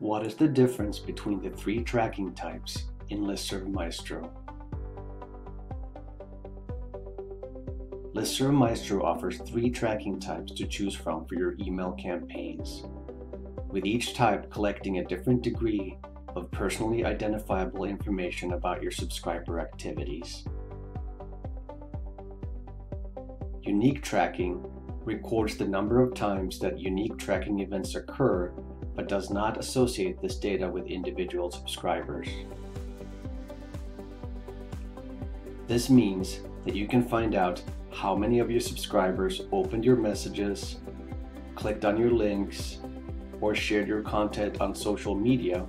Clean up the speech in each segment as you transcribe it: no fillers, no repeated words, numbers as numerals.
What is the difference between the three tracking types in LISTSERV Maestro? LISTSERV Maestro offers three tracking types to choose from for your email campaigns, with each type collecting a different degree of personally identifiable information about your subscriber activities. Unique tracking records the number of times that unique tracking events occur, but does not associate this data with individual subscribers. This means that you can find out how many of your subscribers opened your messages, clicked on your links, or shared your content on social media,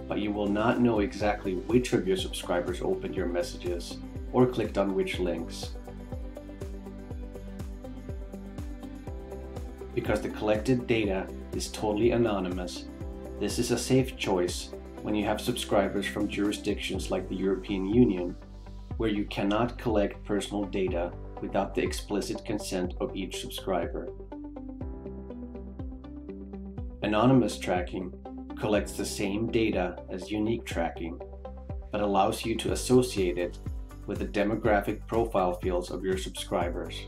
but you will not know exactly which of your subscribers opened your messages or clicked on which links. Because the collected data is totally anonymous, this is a safe choice when you have subscribers from jurisdictions like the European Union, where you cannot collect personal data without the explicit consent of each subscriber. Anonymous tracking collects the same data as unique tracking, but allows you to associate it with the demographic profile fields of your subscribers.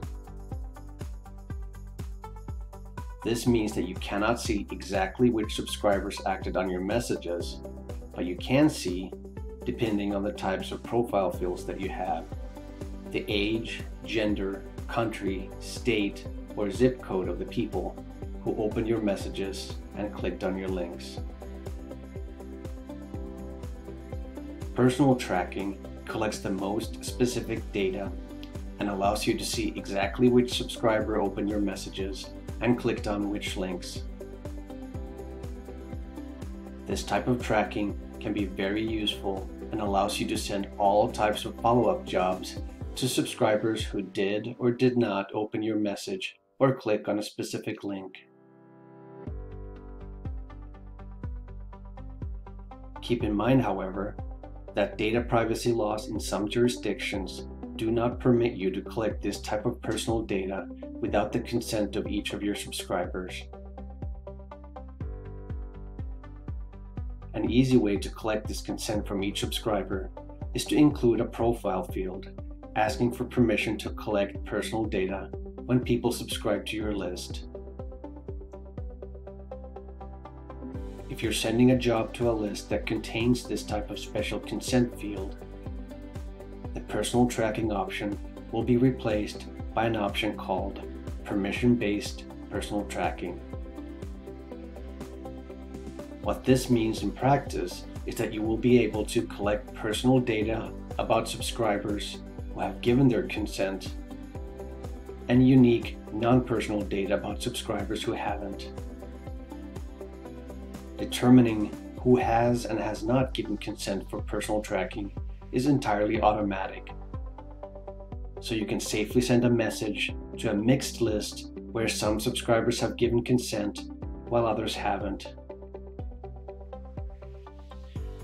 This means that you cannot see exactly which subscribers acted on your messages, but you can see, depending on the types of profile fields that you have, the age, gender, country, state, or zip code of the people who opened your messages and clicked on your links. Personal tracking collects the most specific data and allows you to see exactly which subscriber opened your messages and clicked on which links. This type of tracking can be very useful and allows you to send all types of follow-up jobs to subscribers who did or did not open your message or click on a specific link. Keep in mind, however, that data privacy laws in some jurisdictions do not permit you to collect this type of personal data without the consent of each of your subscribers. An easy way to collect this consent from each subscriber is to include a profile field asking for permission to collect personal data when people subscribe to your list. If you're sending a job to a list that contains this type of special consent field, the personal tracking option will be replaced by an option called permission-based personal tracking. What this means in practice is that you will be able to collect personal data about subscribers who have given their consent and unique non-personal data about subscribers who haven't. Determining who has and has not given consent for personal tracking is entirely automatic, so you can safely send a message to a mixed list where some subscribers have given consent while others haven't.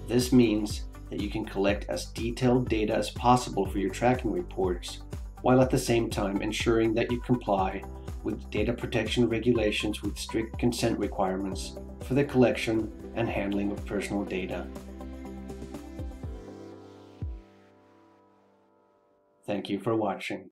This means that you can collect as detailed data as possible for your tracking reports, while at the same time ensuring that you comply with data protection regulations with strict consent requirements for the collection and handling of personal data. Thank you for watching.